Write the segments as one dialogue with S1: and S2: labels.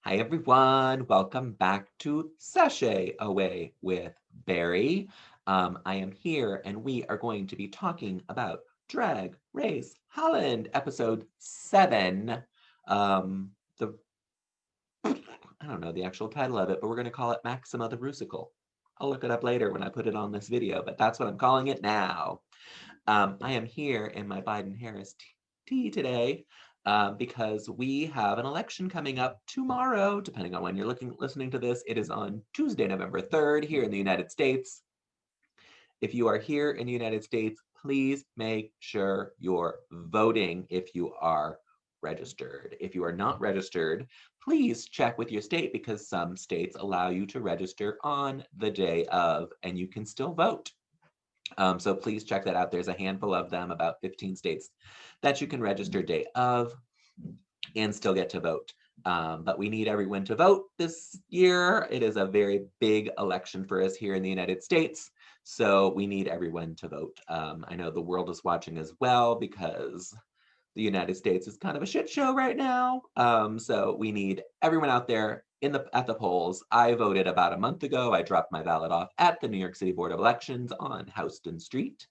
S1: Hi everyone, welcome back to Sashay Away with Barry. I am here and we are going to be talking about Drag Race Holland, episode 7. The I don't know the actual title of it, but we're going to call it Maxima the Rusical. I'll look it up later when I put it on this video, but that's what I'm calling it now. I am here in my Biden-Harris tea today because we have an election coming up tomorrow, depending on when you're listening to this. It is on Tuesday, November 3rd here in the United States. If you are here in the United States, please make sure you're voting if you are registered. If you are not registered, please check with your state because some states allow you to register on the day of and you can still vote. So please check that out. There's a handful of them, about 15 states that you can register day of and still get to vote. But we need everyone to vote this year. It is a very big election for us here in the United States. So we need everyone to vote. I know the world is watching as well because the United States is kind of a shit show right now. So we need everyone out there at the polls. I voted about a month ago. I dropped my ballot off at the New York City Board of Elections on Houston Street.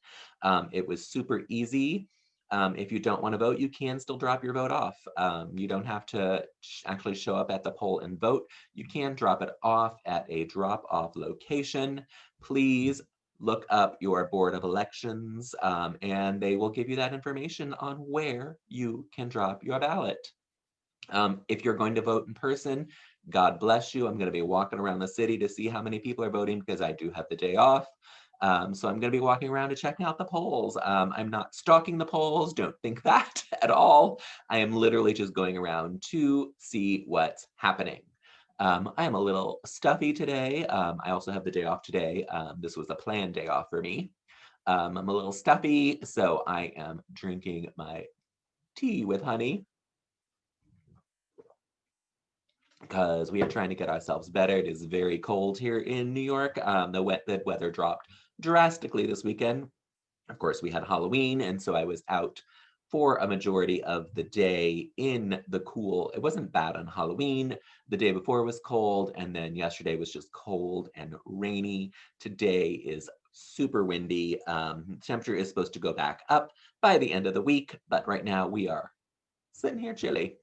S1: It was super easy. If you don't want to vote, you can still drop your vote off. You don't have to actually show up at the poll and vote. You can drop it off at a drop-off location. Please look up your Board of Elections and they will give you that information on where you can drop your ballot. If you're going to vote in person, God bless you. I'm going to be walking around the city to see how many people are voting because I do have the day off. So I'm going to be walking around to check out the polls. I'm not stalking the polls. Don't think that at all. I am literally just going around to see what's happening. I am a little stuffy today. I also have the day off today. This was a planned day off for me. I'm a little stuffy, so I am drinking my tea with honey because we are trying to get ourselves better. It is very cold here in New York. The weather dropped drastically this weekend. Of course, we had Halloween, and so I was out for a majority of the day in the cool. It wasn't bad on Halloween. The day before was cold, and then yesterday was just cold and rainy. Today is super windy. Temperature is supposed to go back up by the end of the week, but right now we are sitting here chilly.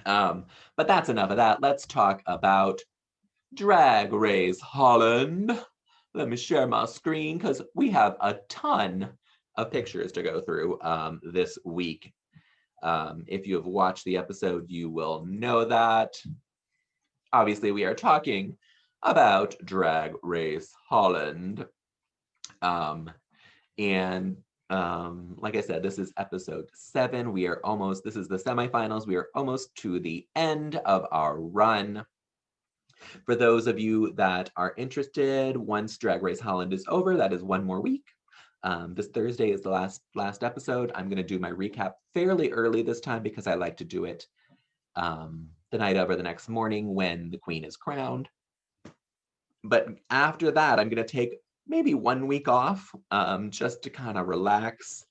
S1: But that's enough of that. Let's talk about Drag Race Holland. Let me share my screen because we have a ton of pictures to go through this week. If you have watched the episode, you will know that. Obviously, we are talking about Drag Race Holland. And like I said, this is episode 7. This is the semifinals. We are almost to the end of our run. For those of you that are interested, once Drag Race Holland is over, that is one more week. This Thursday is the last episode. I'm going to do my recap fairly early this time because I like to do it the night of or the next morning when the queen is crowned. But after that, I'm going to take maybe 1 week off just to kind of relax.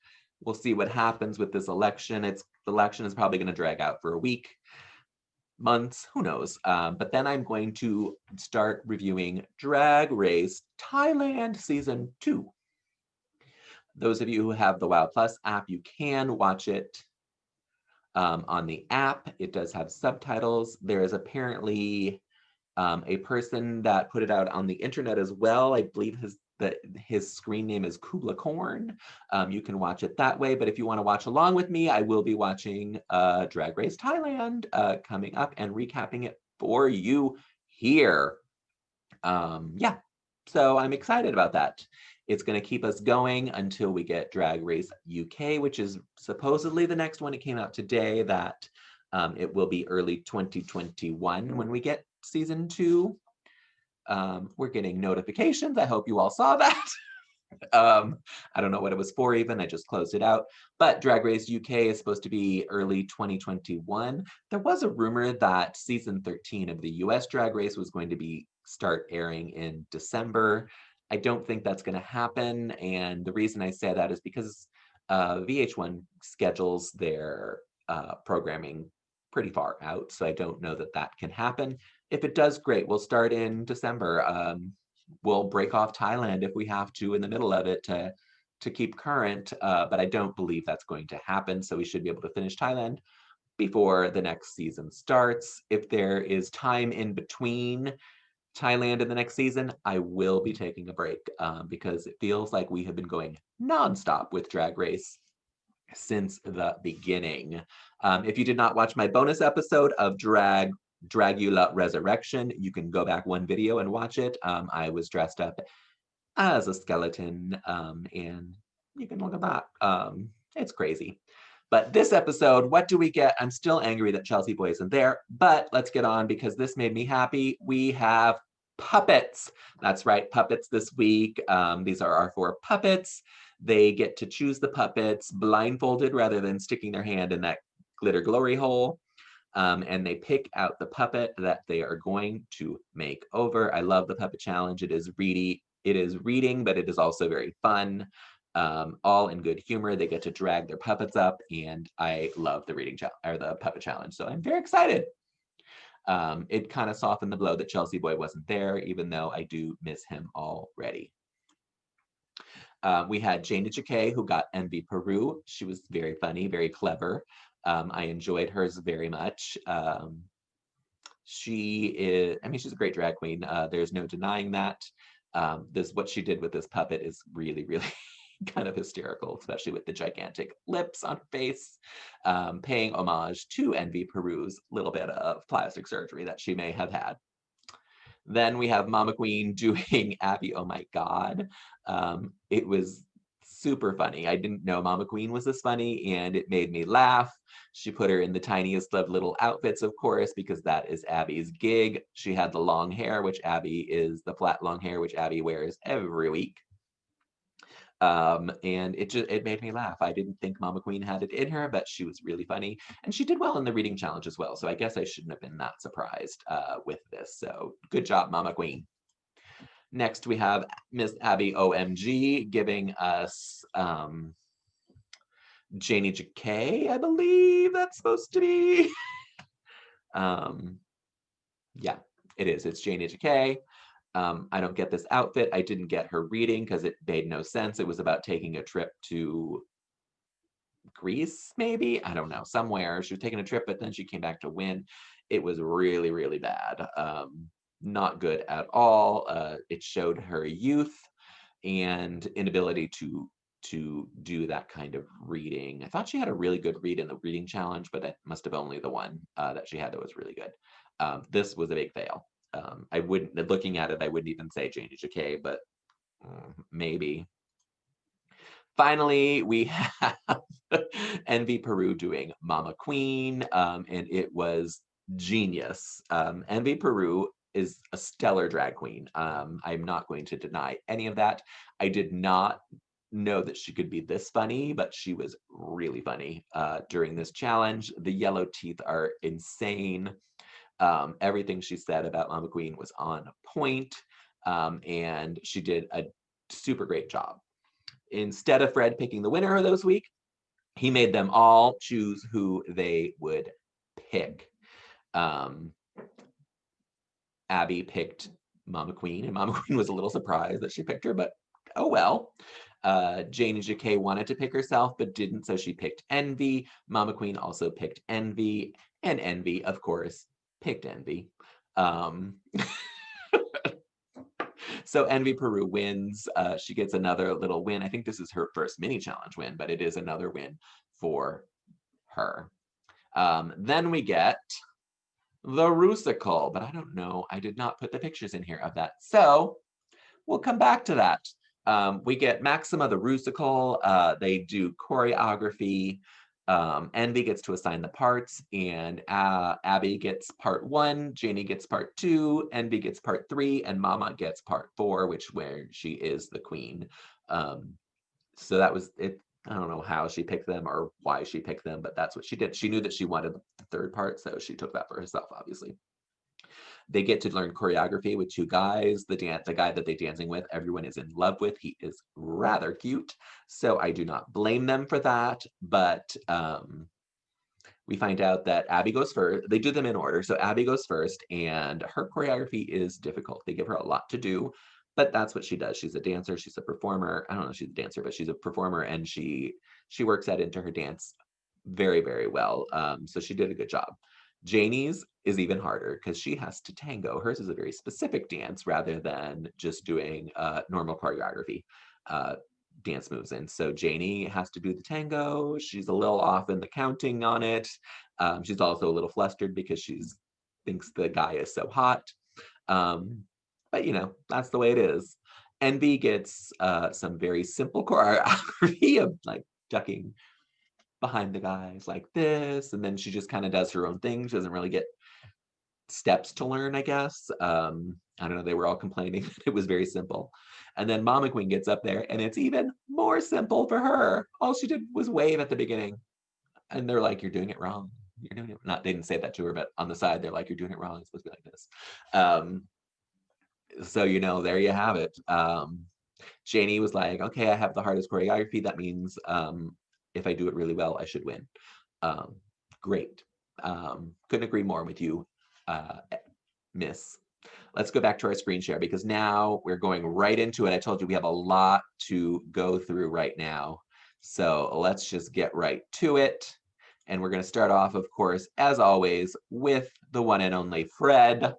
S1: We'll see what happens with this election. The election is probably going to drag out for a week, months, who knows. But then I'm going to start reviewing Drag Race Thailand Season 2. Those of you who have the WoW Plus app, you can watch it on the app. It does have subtitles. There is apparently a person that put it out on the internet as well. I believe his screen name is Kubla Korn. You can watch it that way, but if you want to watch along with me, I will be watching Drag Race Thailand coming up and recapping it for you here. Yeah, so I'm excited about that. It's going to keep us going until we get Drag Race UK, which is supposedly the next one. It came out today that it will be early 2021 when we get season 2. We're getting notifications. I hope you all saw that. I don't know what it was for even. I just closed it out. But Drag Race UK is supposed to be early 2021. There was a rumor that season 13 of the US Drag Race was going to start airing in December. I don't think that's going to happen. And the reason I say that is because VH1 schedules their programming pretty far out, so I don't know that that can happen. If it does, great. We'll start in December. We'll break off Thailand if we have to in the middle of it to keep current, but I don't believe that's going to happen. So we should be able to finish Thailand before the next season starts. If there is time in between Thailand and the next season, I will be taking a break because it feels like we have been going nonstop with Drag Race since the beginning. If you did not watch my bonus episode of Dragula Resurrection, you can go back one video and watch it. I was dressed up as a skeleton, and you can look at that. It's crazy. But this episode, what do we get? I'm still angry that Chelsea Boy isn't there, but let's get on because this made me happy. We have puppets. That's right, puppets this week. These are our 4 puppets. They get to choose the puppets blindfolded rather than sticking their hand in that glitter glory hole. And they pick out the puppet that they are going to make over. I love the puppet challenge. It is reading, but it is also very fun. All in good humor. They get to drag their puppets up, and I love the the puppet challenge. So I'm very excited. It kind of softened the blow that Chelsea Boy wasn't there, even though I do miss him already. We had JANEY, who got Envy Peru. She was very funny, very clever. I enjoyed hers very much. She's a great drag queen. There's no denying that. What she did with this puppet is really, really kind of hysterical, especially with the gigantic lips on her face, paying homage to Envy Peru's little bit of plastic surgery that she may have had. Then we have Mama Queen doing Abby, oh my God. It was super funny. I didn't know Mama Queen was this funny, and it made me laugh. She put her in the tiniest of little outfits, of course, because that is Abby's gig. She had the long hair, the flat long hair, which Abby wears every week. And it made me laugh. I didn't think Mama Queen had it in her, but she was really funny, and she did well in the reading challenge as well. So I guess I shouldn't have been that surprised with this. So good job, Mama Queen. Next, we have Miss Abby OMG giving us JANEY, I believe that's supposed to be. Yeah, it is. It's JANEY. I don't get this outfit. I didn't get her reading because it made no sense. It was about taking a trip to Greece, maybe? I don't know, somewhere. She was taking a trip, but then she came back to win. It was really, really bad. Not good at all. It showed her youth and inability to do that kind of reading. I thought she had a really good read in the reading challenge, but it must have only the one that she had that was really good. This was a big fail. Looking at it, I wouldn't even say JANEY, but maybe. Finally, we have Envy Peru doing Mama Queen, and it was genius. Envy Peru is a stellar drag queen. I'm not going to deny any of that. I did not know that she could be this funny, but she was really funny during this challenge. The yellow teeth are insane. Everything she said about Mama Queen was on point, and she did a super great job. Instead of Fred picking the winner of those week, he made them all choose who they would pick. Abby picked Mama Queen, and Mama Queen was a little surprised that she picked her, but oh well. JANEY wanted to pick herself, but didn't, so she picked Envy. Mama Queen also picked Envy, and Envy, of course, picked Envy. So Envy Peru wins. She gets another little win. I think this is her first mini challenge win, but it is another win for her. Then we get the Rusical, but I don't know. I did not put the pictures in here of that. So we'll come back to that. We get Maxima, the Rusical. They do choreography. Envy gets to assign the parts, and Abby gets part 1, JANEY gets part 2, Envy gets part 3, and Mama gets part 4, where she is the queen. So that was it. I don't know how she picked them or why she picked them, but that's what she did. She knew that she wanted the 3rd part, so she took that for herself, obviously. They get to learn choreography with 2 guys. The guy that they're dancing with, everyone is in love with. He is rather cute, so I do not blame them for that. But We find out that Abby goes first. They do them in order. So Abby goes first, and her choreography is difficult. They give her a lot to do, but that's what she does. She's a dancer. She's a performer. I don't know if she's a dancer, but she's a performer, and she works that into her dance very, very well. So she did a good job. Janie's is even harder because she has to tango. Hers is a very specific dance rather than just doing normal choreography. Uh, Dance moves in. So Janie has to do the tango. She's a little off in the counting on it. She's also a little flustered because she thinks the guy is so hot. Um, but you know, that's the way it is. Envy gets some very simple choreography of like ducking behind the guys like this, and then she just kind of does her own thing. She doesn't really get steps to learn, I guess. I don't know, they were all complaining that it was very simple. And then Mama Queen gets up there and it's even more simple for her. All she did was wave at the beginning. And they're like, you're doing it wrong. You're doing it not, they didn't say that to her, but on the side, they're like, you're doing it wrong. It's supposed to be like this. So you know, there you have it. Janie was like, okay, I have the hardest choreography. That means if I do it really well, I should win. Great. Couldn't agree more with you, Miss. Let's go back to our screen share because now we're going right into it. I told you we have a lot to go through right now. So let's just get right to it. And we're going to start off, of course, as always, with the one and only Fred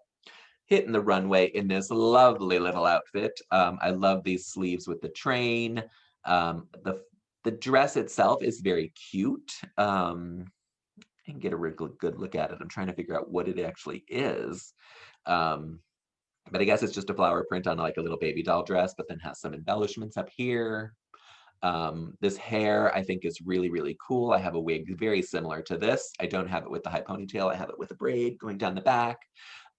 S1: hitting the runway in this lovely little outfit. I love these sleeves with the train. The dress itself is very cute. And get a really good look at it. I'm trying to figure out what it actually is. But I guess it's just a flower print on like a little baby doll dress, but then has some embellishments up here. This hair I think is really, really cool. I have a wig very similar to this. I don't have it with the high ponytail. I have it with a braid going down the back.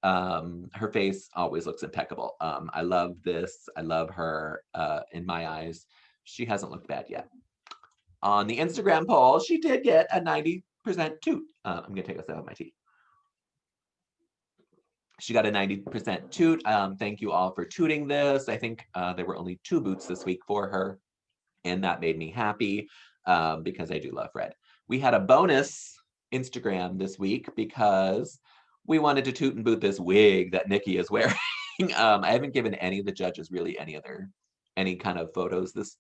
S1: Her face always looks impeccable. I love this. I love her. In my eyes, she hasn't looked bad yet. On the Instagram poll, she did get a 90% toot. I'm gonna take a sip of my tea. She got a 90% toot. Thank you all for tooting this. I think there were only 2 boots this week for her, and that made me happy because I do love Fred. We had a bonus Instagram this week because we wanted to toot and boot this wig that Nikki is wearing. I haven't given any of the judges really any kind of photos this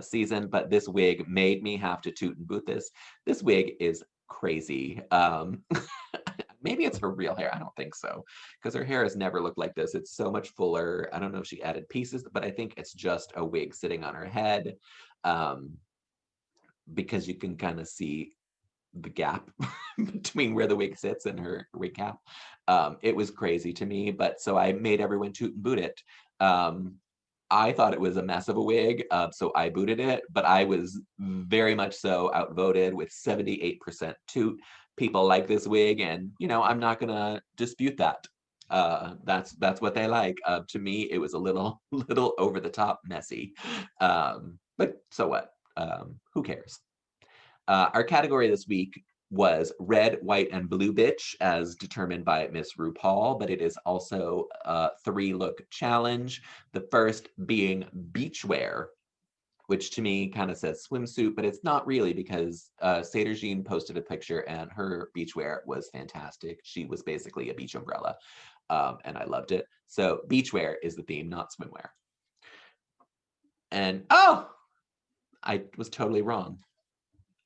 S1: season, but this wig made me have to toot and boot this. This wig is crazy. Maybe it's her real hair. I don't think so, because her hair has never looked like this. It's so much fuller. I don't know if she added pieces, but I think it's just a wig sitting on her head, because you can kind of see the gap between where the wig sits and her wig cap. It was crazy to me, but so I made everyone toot and boot it. I thought it was a mess of a wig, so I booted it, but I was very much so outvoted with 78% toot. People like this wig, and you know, I'm not gonna dispute that. That's what they like. To me, it was a little little over the top messy, but so what? Who cares? Our category this week was red, white, and blue bitch as determined by Miss RuPaul, but it is also a 3-look challenge. The first being beachwear, which to me kind of says swimsuit, but it's not really because Satyr Jean posted a picture and her beachwear was fantastic. She was basically a beach umbrella, and I loved it. So beachwear is the theme, not swimwear. And oh, I was totally wrong.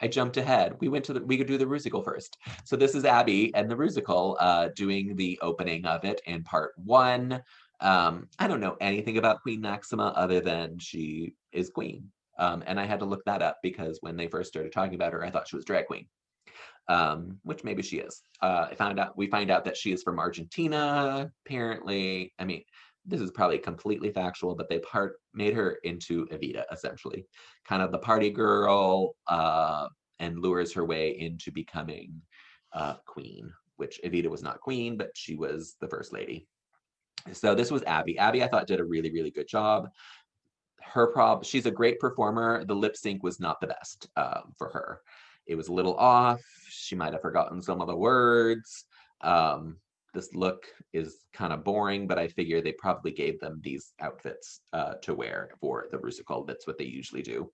S1: I jumped ahead. We could do the Rusical first. So this is Abby and the Rusical doing the opening of it in part 1. I don't know anything about Queen Maxima other than she is queen. And I had to look that up because when they first started talking about her, I thought she was drag queen, which maybe she is. We find out that she is from Argentina, apparently. I mean, this is probably completely factual, but they made her into Evita, essentially. Kind of the party girl, and lures her way into becoming queen, which Evita was not queen, but she was the first lady. So this was Abby. Abby, I thought, did a really, really good job. She's a great performer. The lip sync was not the best for her. It was a little off. She might have forgotten some of the words. This look is kind of boring, but I figure they probably gave them these outfits to wear for the Rusical. That's what they usually do.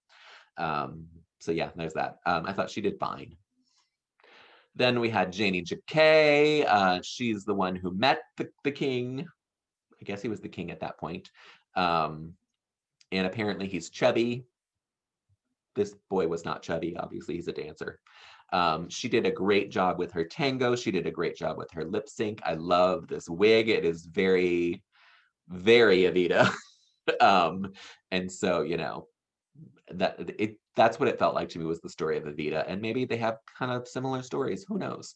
S1: So yeah, there's that. I thought she did fine. Then we had JANEY JACKE. She's the one who met the king. I guess he was the king at that point. And apparently he's chubby. This boy was not chubby. Obviously, he's a dancer. She did a great job with her tango. She did a great job with her lip sync. I love this wig. It is very, very Evita. And so, you know, that's what it felt like to me, was the story of Evita. And maybe they have kind of similar stories. Who knows?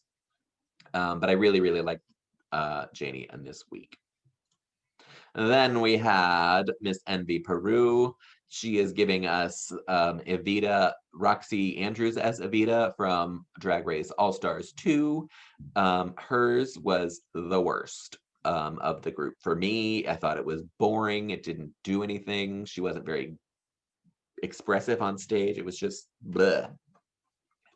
S1: But I really, really liked JANEY in this week. Then we had Miss Envy Peru. She is giving us Evita, Roxy Andrews as Evita from Drag Race All Stars 2. Hers was the worst of the group. For me, I thought it was boring. It didn't do anything. She wasn't very expressive on stage. It was just bleh.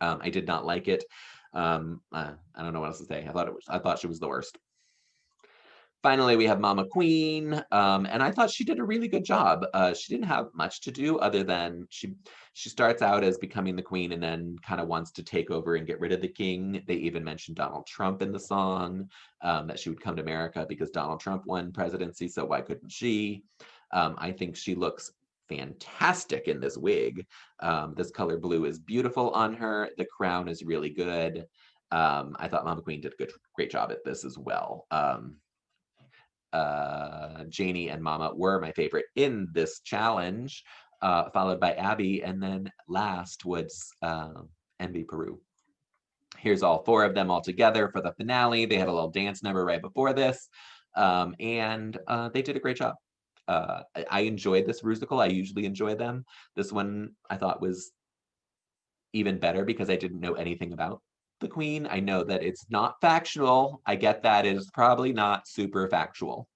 S1: I did not like it. I don't know what else to say. I thought she was the worst. Finally, we have Mama Queen, and I thought she did a really good job. She didn't have much to do other than she starts out as becoming the queen and then kind of wants to take over and get rid of the king. They even mentioned Donald Trump in the song, that she would come to America because Donald Trump won presidency, so why couldn't she? I think she looks fantastic in this wig. This color blue is beautiful on her. The crown is really good. I thought Mama Queen did a great job at this as well. JANEY and Mama were my favorite in this challenge, followed by Abby, and then last was Envy Peru. Here's all four of them all together for the finale. They had a little dance number right before this, and they did a great job. I enjoyed this Rusical. I usually enjoy them. This one I thought was even better because I didn't know anything about the queen. I know that it's not factual. I get that it is probably not super factual,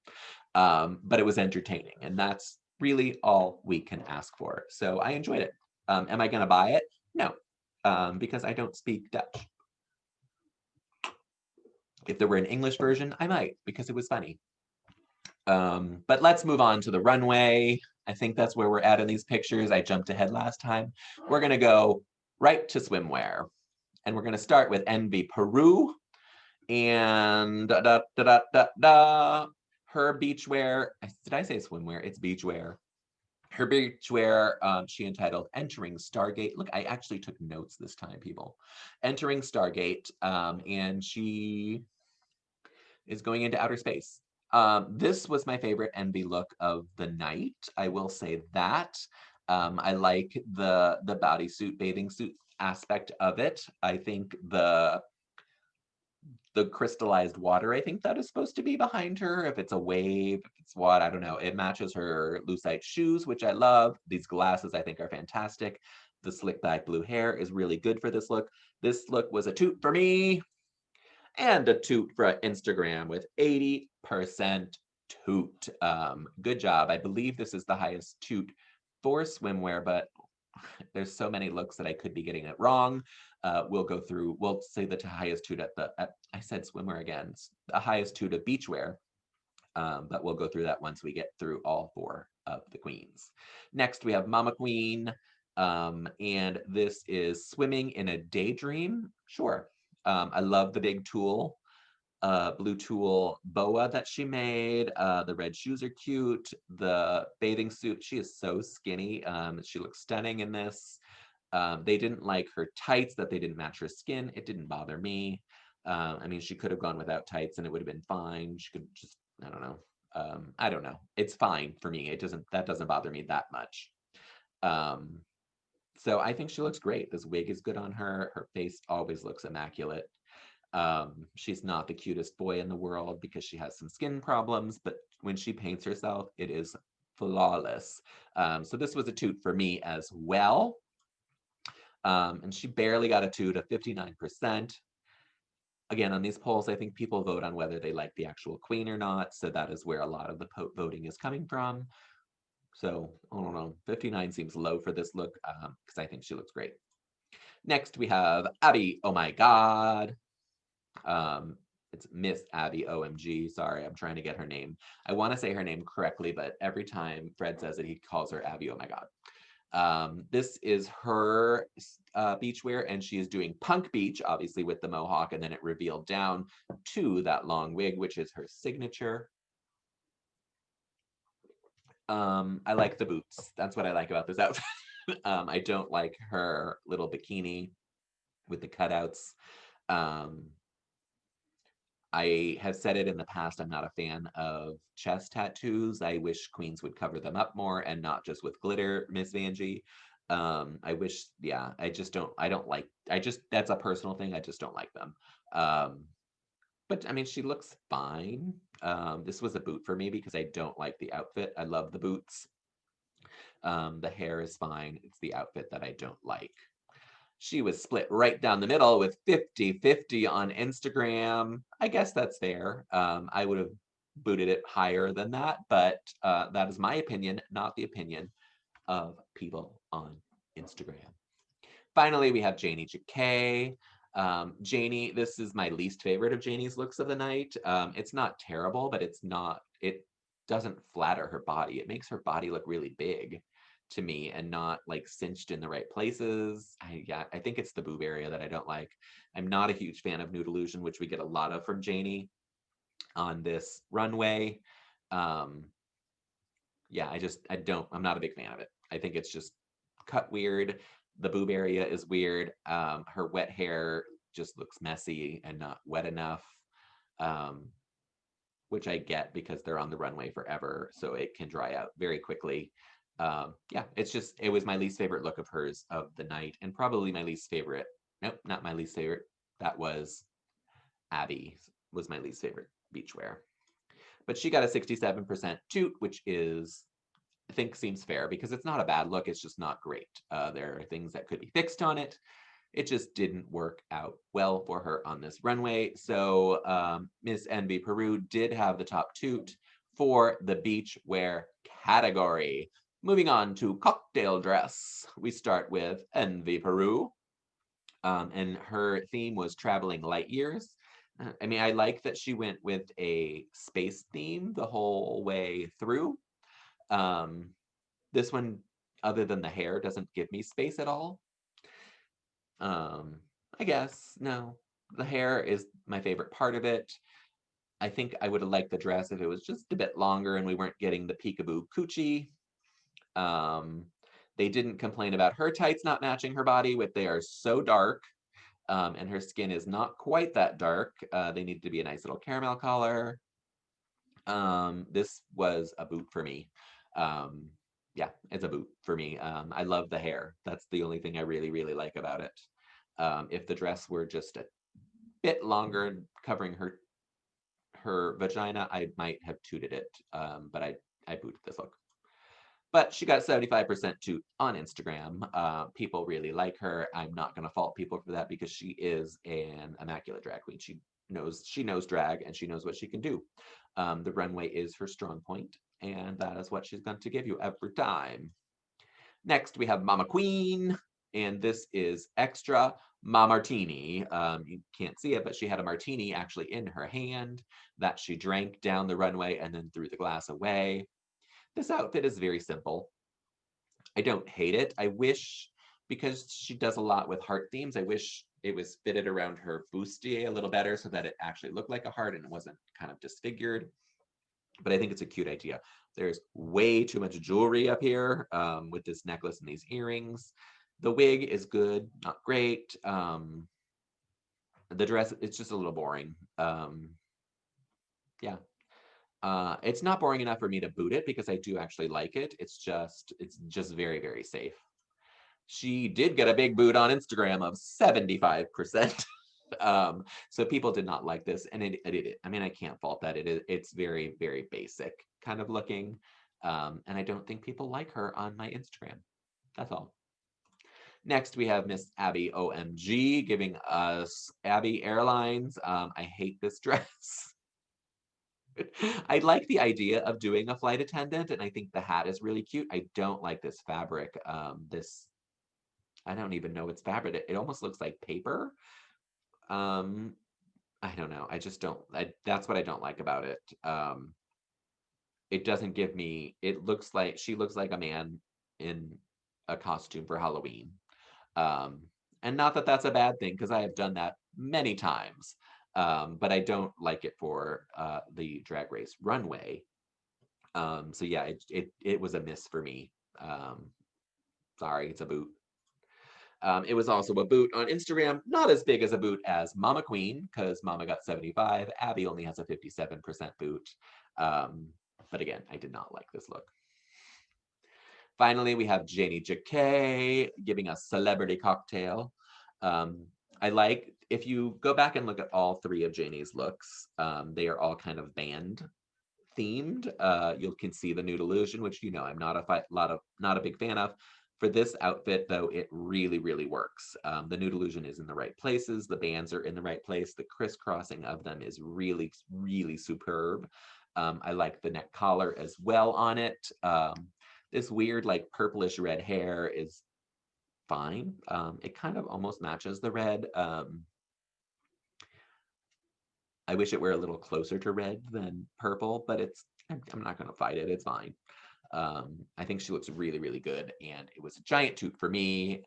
S1: but it was entertaining, and that's really all we can ask for. So I enjoyed it. Am I going to buy it? No, because I don't speak Dutch. If there were an English version, I might, because it was funny. But let's move on to the runway. I think that's where we're at in these pictures. I jumped ahead last time. We're going to go right to swimwear. And we're going to start with Envy Peru. And her beachwear. Did I say swimwear? It's beachwear. Her beachwear, she entitled Entering Stargate. Look, I actually took notes this time, people. Entering Stargate. And she is going into outer space. This was my favorite Envy look of the night. I will say that. I like the bodysuit, bathing suit aspect of it. I think the crystallized water, I think that is supposed to be behind her. If it's a wave, if it's what, I don't know. It matches her lucite shoes, which I love. These glasses I think are fantastic. The slick back blue hair is really good for this look. This look was a toot for me and a toot for Instagram with 80% toot. Good job. I believe this is the highest toot for swimwear, but there's so many looks that I could be getting it wrong. We'll go through, we'll say the highest toot I said swimwear again, the highest toot of beachwear, but we'll go through that once we get through all four of the queens. Next, we have Mama Queen, and this is Swimming in a Daydream. Sure. I love the big tulle, blue tulle boa that she made. The red shoes are cute. The bathing suit, she is so skinny. She looks stunning in this. They didn't like her tights, that they didn't match her skin. It didn't bother me. I mean, she could have gone without tights and it would have been fine. She could just, I don't know. I don't know. It's fine for me. That doesn't bother me that much. So I think she looks great. This wig is good on her. Her face always looks immaculate. She's not the cutest boy in the world because she has some skin problems, but when she paints herself, it is flawless. So this was a toot for me as well. And she barely got a toot of 59%. Again, on these polls, I think people vote on whether they like the actual queen or not. So that is where a lot of the voting is coming from. So I don't know, 59 seems low for this look because I think she looks great. Next, we have Abby, oh my God. It's Miss Abby OMG. Sorry, I'm trying to get her name. I want to say her name correctly, but every time Fred says it, he calls her Abby, oh my God. This is her beachwear, and she is doing punk beach, obviously with the mohawk, and then it revealed down to that long wig, which is her signature. I like the boots. That's what I like about this outfit. I don't like her little bikini with the cutouts. Um, I have said it in the past, I'm not a fan of chest tattoos. I wish queens would cover them up more and not just with glitter, Miss Vanjie. I wish, yeah, I don't like, that's a personal thing. I just don't like them. Um, but I mean, she looks fine. This was a boot for me because I don't like the outfit. I love the boots. The hair is fine. It's the outfit that I don't like. She was split right down the middle with 50-50 on Instagram. I guess that's fair. I would have booted it higher than that, but that is my opinion, not the opinion of people on Instagram. Finally, we have JANEY JACKE. JANEY, this is my least favorite of JANEY's looks of the night. It's not terrible, but it doesn't flatter her body. It makes her body look really big to me and not like cinched in the right places. Yeah, I think it's the boob area that I don't like. I'm not a huge fan of Nude Illusion, which we get a lot of from JANEY on this runway. Um, yeah, I'm not a big fan of it. I think it's just cut weird. The boob area is weird. Her wet hair just looks messy and not wet enough, um, which I get because they're on the runway forever, so it can dry out very quickly. Yeah, it was my least favorite look of hers of the night, and probably my least favorite. Nope, not my least favorite. That was Abby, was my least favorite beachwear. But she got a 67% toot, which is I think seems fair because it's not a bad look. It's just not great. There are things that could be fixed on it. It just didn't work out well for her on this runway. So Miss Envy Peru did have the top toot for the beach wear category. Moving on to cocktail dress, we start with Envy Peru, and her theme was traveling light years. I mean, I like that she went with a space theme the whole way through. Um, this one, other than the hair, doesn't give me space at all. Um, I guess, no. The hair is my favorite part of it. I think I would have liked the dress if it was just a bit longer and we weren't getting the peekaboo coochie. Um, they didn't complain about her tights not matching her body, with they are so dark, and her skin is not quite that dark. They need to be a nice little caramel color. This was a boot for me. Um, yeah, it's a boot for me. I love the hair. That's the only thing I really, really like about it. If the dress were just a bit longer, covering her vagina, I might have tooted it. But I booted this look. But she got 75% toot on Instagram. People really like her. I'm not going to fault people for that because she is an immaculate drag queen. She knows drag and she knows what she can do. The runway is her strong point, and that is what she's going to give you every time. Next, we have Mama Queen, and this is extra Martini. You can't see it, but she had a martini actually in her hand that she drank down the runway and then threw the glass away. This outfit is very simple. I don't hate it. I wish, because she does a lot with heart themes, I wish it was fitted around her bustier a little better so that it actually looked like a heart and it wasn't kind of disfigured. But I think it's a cute idea. There's way too much jewelry up here with this necklace and these earrings. The wig is good, not great. The dress, it's just a little boring. Yeah, it's not boring enough for me to boot it because I do actually like it. It's just very, very safe. She did get a big boot on Instagram of 75%. So people did not like this, and I mean, I can't fault that. It's very, very basic kind of looking. And I don't think people like her on my Instagram. That's all. Next, we have Miss Abby OMG giving us Abby Airlines. I hate this dress. I like the idea of doing a flight attendant, and I think the hat is really cute. I don't like this fabric. I don't even know it's fabric. It almost looks like paper. Um, I don't know. I just don't. That's what I don't like about it. It doesn't give me. It looks like she looks like a man in a costume for Halloween. Um, and not that that's a bad thing, because I have done that many times. But I don't like it for the Drag Race runway. So yeah, it was a miss for me. Sorry, it's a boot. It was also a boot on Instagram, not as big as a boot as Mama Queen, because Mama got 75. Abby only has a 57% boot. Um, but again, I did not like this look. Finally, we have JANEY JACKE giving us Celebrity Cocktail. Um, I like, if you go back and look at all three of JANEY's looks, they are all kind of band themed. You can see the nude illusion, which you know I'm not a big fan of. For this outfit, though, it really, really works. The nude illusion is in the right places. The bands are in the right place. The crisscrossing of them is really, really superb. I like the neck collar as well on it. This weird, like purplish red hair is fine. It kind of almost matches the red. I wish it were a little closer to red than purple, but I'm not going to fight it. It's fine. I think she looks really, really good, and it was a giant toot for me.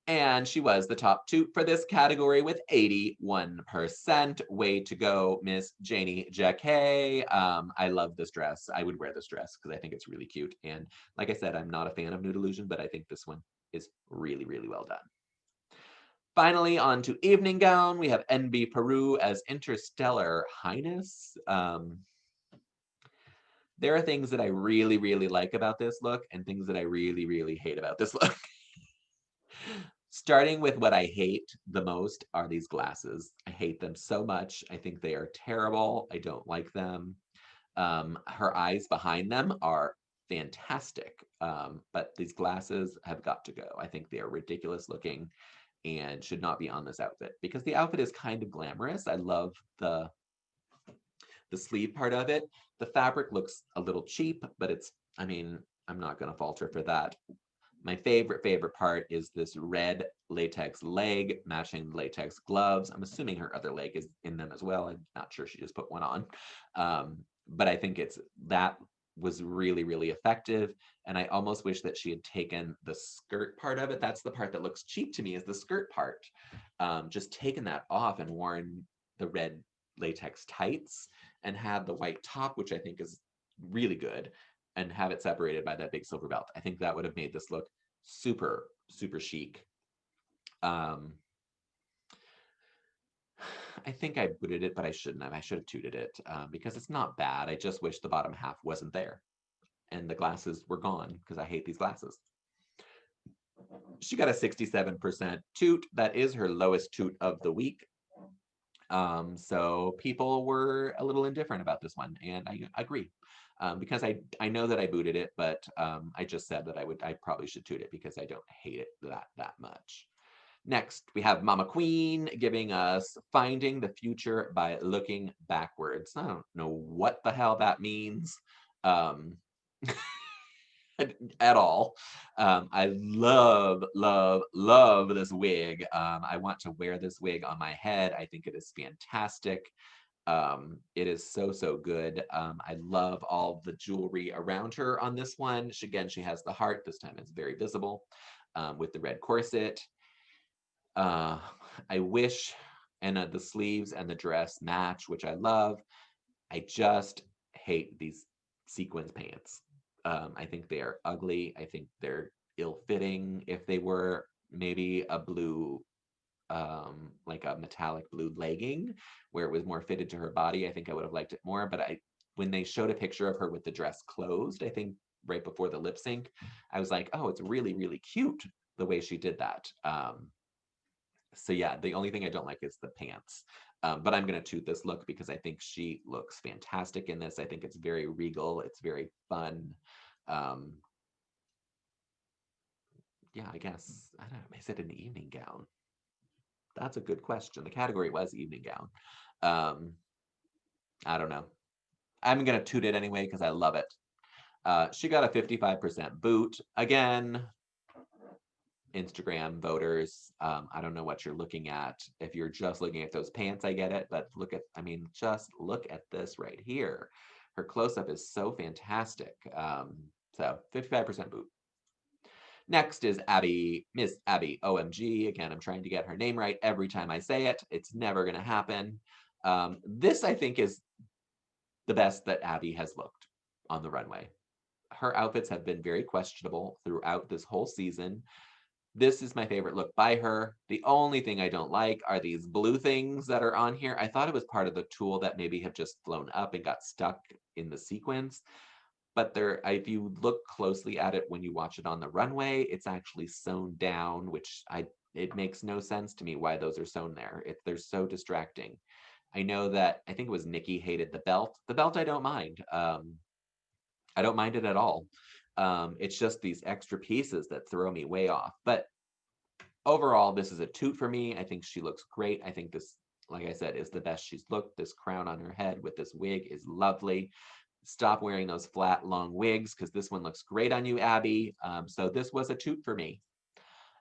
S1: And she was the top toot for this category with 81%. Way to go, Miss JANEY JACKE. I love this dress. I would wear this dress because I think it's really cute. And like I said, I'm not a fan of Nude Illusion, but I think this one is really, really well done. Finally, on to evening gown. We have NB Peru as Interstellar Highness. There are things that I really, really like about this look and things that I really, really hate about this look. Starting with what I hate the most are these glasses. I hate them so much. I think they are terrible. I don't like them. Her eyes behind them are fantastic, but these glasses have got to go. I think they are ridiculous looking and should not be on this outfit because the outfit is kind of glamorous. I love the sleeve part of it. The fabric looks a little cheap, but I mean, I'm not going to falter for that. My favorite part is this red latex leg matching latex gloves. I'm assuming her other leg is in them as well. I'm not sure she just put one on. But I think that was really, really effective. And I almost wish that she had taken the skirt part of it. That's the part that looks cheap to me, is the skirt part. Just taken that off and worn the red latex tights and had the white top, which I think is really good, and have it separated by that big silver belt. I think that would have made this look super, super chic. I think I booted it, but I shouldn't have. I should have tooted it because it's not bad. I just wish the bottom half wasn't there and the glasses were gone because I hate these glasses. She got a 67% toot. That is her lowest toot of the week. So people were a little indifferent about this one, and I agree. Because I know that I booted it, but I just said that I probably should toot it because I don't hate it that much. Next, we have Mama Queen giving us Finding the Future by Looking Backwards. I don't know what the hell that means at all. I love, love, love this wig. I want to wear this wig on my head. I think it is fantastic. It is so, so good. I love all the jewelry around her on this one. Again, she has the heart. This time it's very visible with the red corset. I wish, and the sleeves and the dress match, which I love. I just hate these sequins pants. I think they are ugly. I think they're ill-fitting. If they were maybe a blue, like a metallic blue legging, where it was more fitted to her body, I think I would have liked it more. But when they showed a picture of her with the dress closed, I think right before the lip sync, I was like, oh, it's really, really cute the way she did that. So yeah, the only thing I don't like is the pants. But I'm going to toot this look because I think she looks fantastic in this. I think it's very regal. It's very fun. Um, yeah, I guess, I don't know, is it an evening gown? That's a good question. The category was evening gown. Um, I don't know. I'm going to toot it anyway because I love it. She got a 55% boot. Again, Instagram voters. I don't know what you're looking at. If you're just looking at those pants, I get it. But just look at this right here. Her close-up is so fantastic. So 55% boot. Next is Abby, Miss Abby OMG. Again, I'm trying to get her name right every time I say it. It's never going to happen. This, I think, is the best that Abby has looked on the runway. Her outfits have been very questionable throughout this whole season. This is my favorite look by her. The only thing I don't like are these blue things that are on here. I thought it was part of the tulle that maybe have just flown up and got stuck in the sequence. But if you look closely at it when you watch it on the runway, it's actually sewn down, which it makes no sense to me why those are sewn there. They're so distracting. I know that I think it was Nikki hated the belt. The belt I don't mind. I don't mind it at all. It's just these extra pieces that throw me way off. But overall, this is a toot for me. I think she looks great. I think this, like I said, is the best she's looked. This crown on her head with this wig is lovely. Stop wearing those flat, long wigs because this one looks great on you, Abby. So this was a toot for me.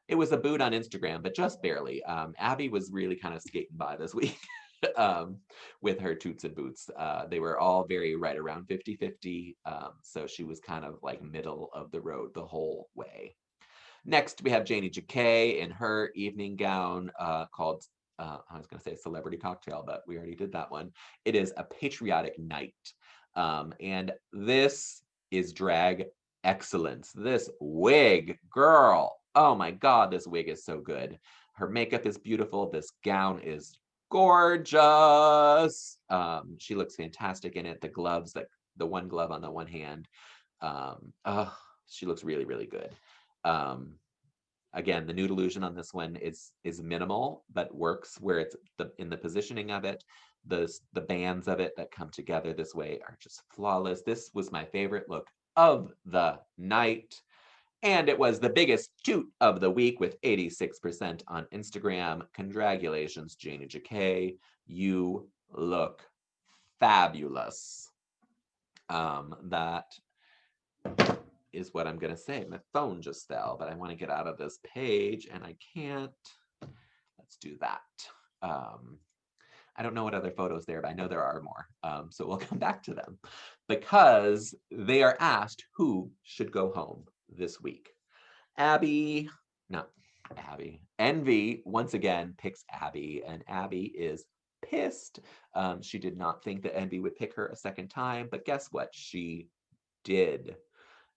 S1: It was a boot on Instagram, but just barely. Abby was really kind of skating by this week with her toots and boots. They were all very right around 50-50. So she was kind of like middle of the road the whole way. Next, we have JACKE in her evening gown called, I was going to say Celebrity Cocktail, but we already did that one. It is a patriotic night. And this is drag excellence. This wig, girl, oh my God, this wig is so good. Her makeup is beautiful. This gown is gorgeous. She looks fantastic in it. The gloves, the one glove on the one hand, she looks really, really good. Again, the nude illusion on this one is minimal, but works where it's in the positioning of it. The bands of it that come together this way are just flawless. This was my favorite look of the night. And it was the biggest toot of the week with 86% on Instagram. Congratulations, JACKE. You look fabulous. That is what I'm going to say. My phone just fell, but I want to get out of this page and I can't. Let's do that. I don't know what other photos there, but I know there are more. So we'll come back to them because they are asked who should go home this week. Envy once again picks Abby, and Abby is pissed. She did not think that Envy would pick her a second time, but guess what? She did.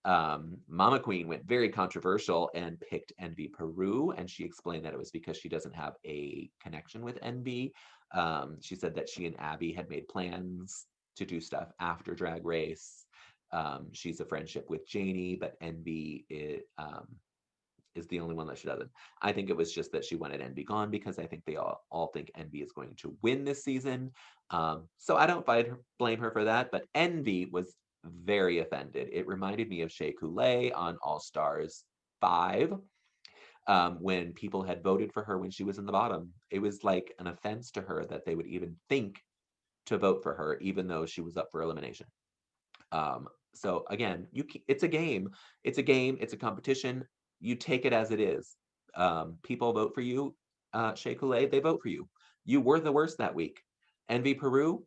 S1: Mama Queen went very controversial and picked Envy Peru, and she explained that it was because she doesn't have a connection with Envy. She said that she and Abby had made plans to do stuff after Drag Race. She's a friendship with JANEY, but Envy is the only one that she doesn't. I think it was just that she wanted Envy gone because I think they all think Envy is going to win this season. So I don't blame her for that, but Envy was very offended. It reminded me of Shea Coulee on All Stars 5 when people had voted for her when she was in the bottom. It was like an offense to her that they would even think to vote for her, even though she was up for elimination. So again, it's a game. It's a game. It's a competition. You take it as it is. People vote for you. Shea Coulee, they vote for you. You were the worst that week. Envy Peru,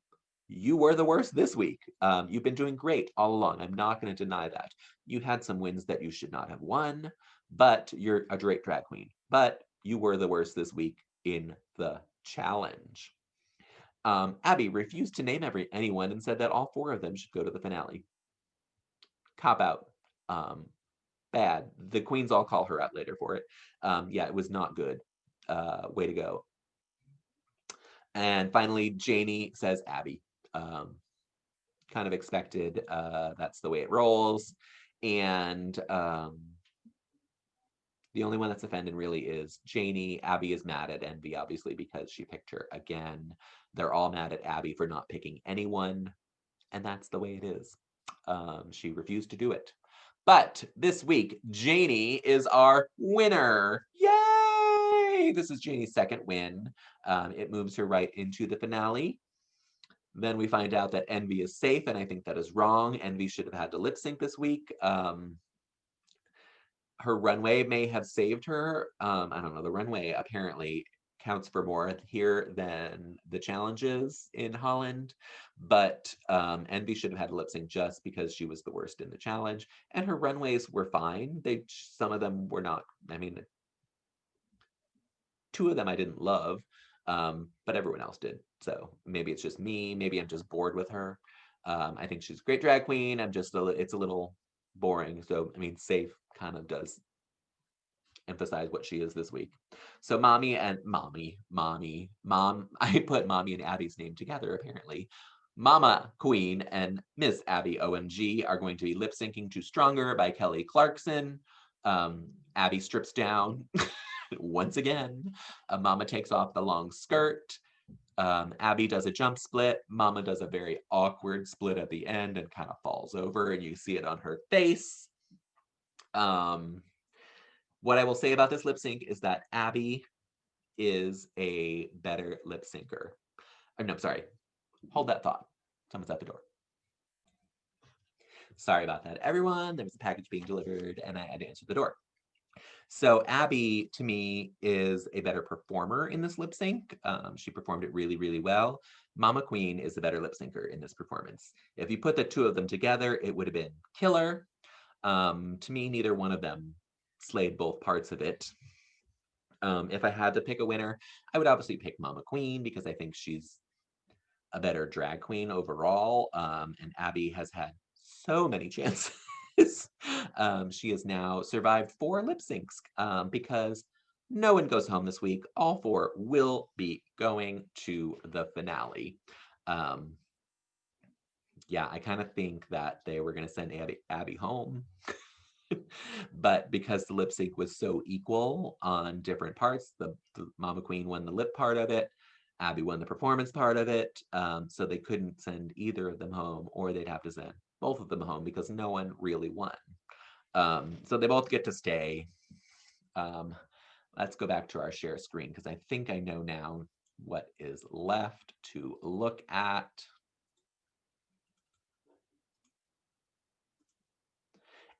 S1: you were the worst this week. You've been doing great all along. I'm not going to deny that. You had some wins that you should not have won, but you're a great drag queen. But you were the worst this week in the challenge. Abby refused to name anyone and said that all 4 of them should go to the finale. Cop out. Bad. The queens all call her out later for it. Yeah, it was not good. Way to go. And finally, JANEY says Abby. Kind of expected. That's the way it rolls. And the only one that's offended really is JANEY. Abby is mad at Envy, obviously, because she picked her again. They're all mad at Abby for not picking anyone. And that's the way it is. She refused to do it. But this week, JANEY is our winner. Yay! This is JANEY's second win. It moves her right into the finale. Then we find out that Envy is safe, and I think that is wrong. Envy should have had to lip sync this week. Her runway may have saved her. I don't know. The runway apparently counts for more here than the challenges in Holland, but Envy should have had a lip sync just because she was the worst in the challenge, and her runways were fine. Some of them were not. I mean, two of them I didn't love, but everyone else did. So maybe it's just me. Maybe I'm just bored with her. I think she's a great drag queen. It's a little boring. So I mean, Safe kind of does emphasize what she is this week. So mom, I put Mommy and Abby's name together apparently. Mama Queen and Miss Abby OMG are going to be lip syncing to Stronger by Kelly Clarkson. Abby strips down once again. Mama takes off the long skirt. Abby does a jump split. Mama does a very awkward split at the end and kind of falls over, and you see it on her face. What I will say about this lip sync is that Abby is a better lip syncer. No, sorry. Hold that thought. Someone's at the door. Sorry about that, everyone. There was a package being delivered and I had to answer the door. So Abby, to me, is a better performer in this lip sync. She performed it really, really well. Mama Queen is a better lip syncer in this performance. If you put the two of them together, it would have been killer. To me, neither one of them slayed both parts of it. If I had to pick a winner, I would obviously pick Mama Queen because I think she's a better drag queen overall. And Abby has had so many chances. She has now survived 4 lip syncs because no one goes home this week. All 4 will be going to the finale. Yeah, I kind of think that they were going to send Abby home. But because the lip sync was so equal on different parts, the Mama Queen won the lip part of it, Abby won the performance part of it, so they couldn't send either of them home, or they'd have to send both of them home because no one really won. So they both get to stay. Let's go back to our share screen because I think I know now what is left to look at.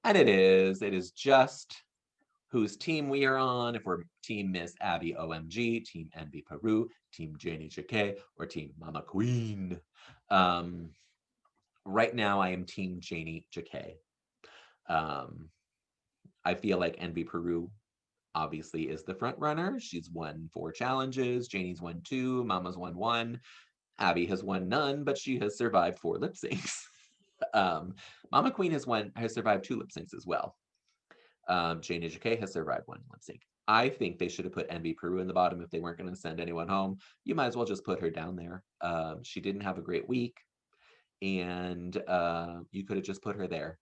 S1: And it is just whose team we are on, if we're team Miss Abby OMG, team Envy Peru, team JANEY JACKE, or team Mama Queen. Right now I am team JANEY JACKE. I feel like Envy Peru obviously is the front runner. She's won 4 challenges. JANEY's won 2. Mama's won 1. Abby has won none, but she has survived 4 lip syncs. Mama Queen has survived 2 lip syncs as well. JANEY JACKE has survived 1 lip sync. I think they should have put Envy Peru in the bottom if they weren't going to send anyone home. You might as well just put her down there. She didn't have a great week, and you could have just put her there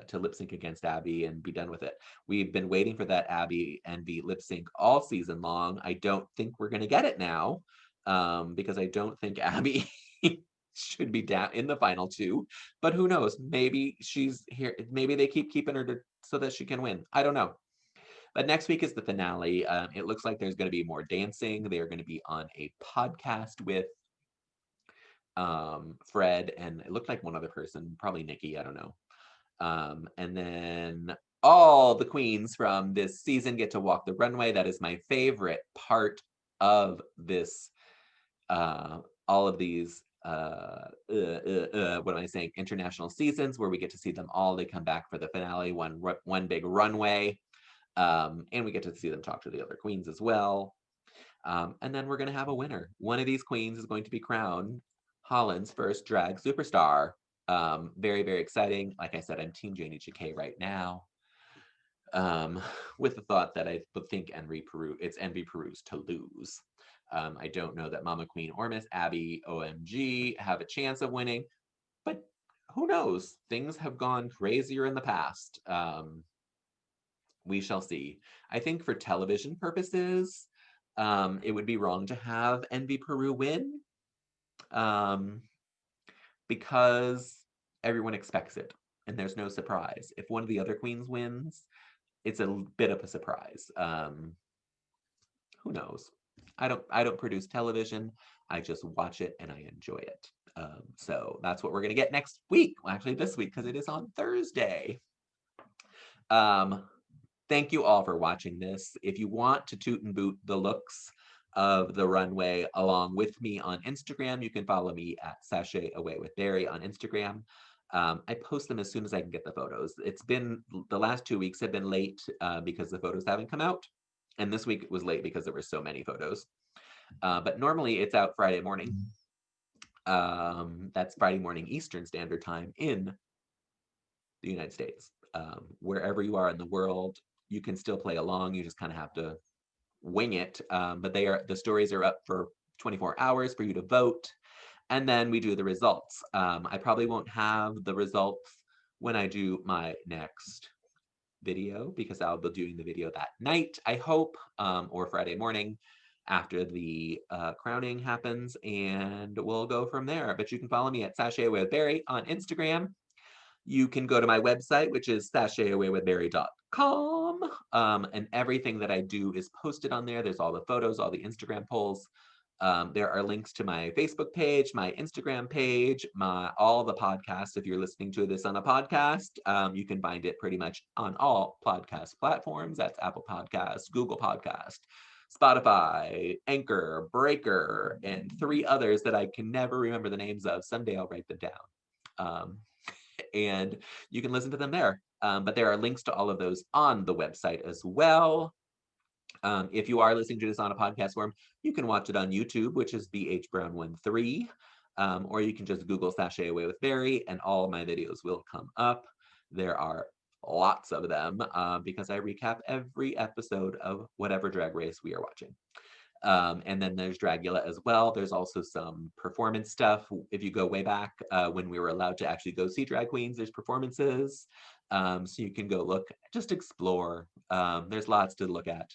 S1: to lip sync against Abby and be done with it. We've been waiting for that Abby Envy lip sync all season long. I don't think we're going to get it now because I don't think Abby should be down in the final 2, but who knows? Maybe she's here. Maybe they keeping her so that she can win. I don't know. But next week is the finale. It looks like there's going to be more dancing. They are going to be on a podcast with Fred and it looked like one other person, probably Nikki. I don't know. And then all the queens from this season get to walk the runway. That is my favorite part of this. All of these what am I saying? International seasons where we get to see them all. They come back for the finale, one big runway, and we get to see them talk to the other queens as well. And then we're going to have a winner. One of these queens is going to be crowned Holland's first drag superstar. Very, very exciting. Like I said, I'm team JANEY JACKE right now. With the thought that I would think it's Envy Peru's to lose. I don't know that Mama Queen or Miss Abby OMG have a chance of winning, but who knows? Things have gone crazier in the past. We shall see. I think for television purposes, it would be wrong to have Envy Peru win because everyone expects it and there's no surprise. If one of the other queens wins, it's a bit of a surprise. Who knows? I don't produce television. I just watch it and I enjoy it. So that's what we're gonna get next week. Well, actually this week because it is on Thursday. Thank you all for watching this. If you want to toot and boot the looks of the runway along with me on Instagram. You can follow me at Sashay Away with Barry on Instagram. I post them as soon as I can get the photos. It's been the last 2 weeks have been late because the photos haven't come out. And this week was late because there were so many photos. But normally it's out Friday morning. That's Friday morning Eastern Standard Time in the United States. Wherever you are in the world, you can still play along. You just kind of have to wing it. But the stories are up for 24 hours for you to vote. And then we do the results. I probably won't have the results when I do my next video because I'll be doing the video that night, I hope, or Friday morning after the crowning happens, and we'll go from there. But you can follow me at Sashay with Barry on Instagram. You can go to my website, which is sashayawaywithbarry.com, and everything that I do is posted on there. There's all the photos, all the Instagram polls. There are links to my Facebook page, my Instagram page, all the podcasts. If you're listening to this on a podcast, you can find it pretty much on all podcast platforms. That's Apple Podcasts, Google Podcast, Spotify, Anchor, Breaker, and 3 others that I can never remember the names of. Someday I'll write them down. And you can listen to them there. But there are links to all of those on the website as well. If you are listening to this on a podcast form, you can watch it on YouTube, which is BHBrown13, or you can just Google Sashay Away with Barry, and all my videos will come up. There are lots of them because I recap every episode of whatever drag race we are watching. And then there's Dragula as well. There's also some performance stuff. If you go way back when we were allowed to actually go see drag queens, there's performances. So you can go look, just explore. There's lots to look at.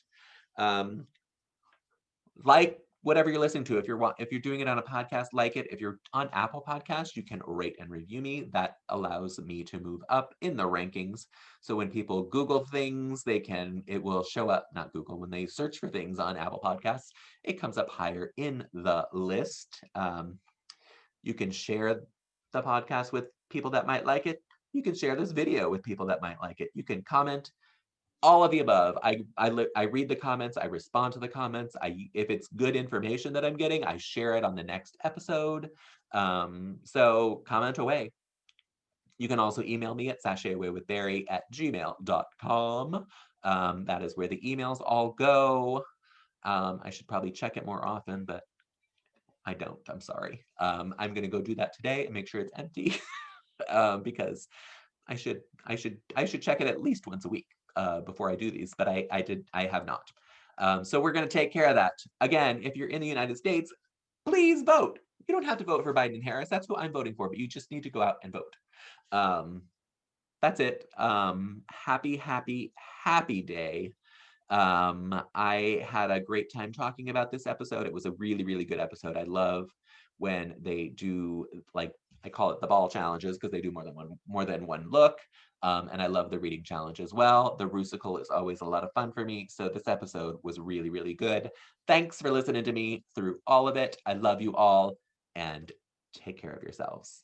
S1: Like whatever you're listening to. If you're doing it on a podcast, like it. If you're on Apple Podcasts, you can rate and review me. That allows me to move up in the rankings. So when people Google things, it will show up, not Google, when they search for things on Apple Podcasts, it comes up higher in the list. You can share the podcast with people that might like it. You can share this video with people that might like it. You can comment. All of the above. I read the comments, I respond to the comments. If it's good information that I'm getting, I share it on the next episode. So comment away. You can also email me at sashayawaywithbarry@gmail.com. That is where the emails all go. I should probably check it more often, but I don't. I'm sorry. I'm going to go do that today and make sure it's empty because I should check it at least once a week before I do these, but I have not. So we're going to take care of that. Again, if you're in the United States, please vote. You don't have to vote for Biden and Harris. That's who I'm voting for, but you just need to go out and vote. That's it. Happy day. I had a great time talking about this episode. It was a really, really good episode. I love when they do, like, I call it the ball challenges because they do more than one look. And I love the reading challenge as well. The Rusical is always a lot of fun for me. So this episode was really, really good. Thanks for listening to me through all of it. I love you all, and take care of yourselves.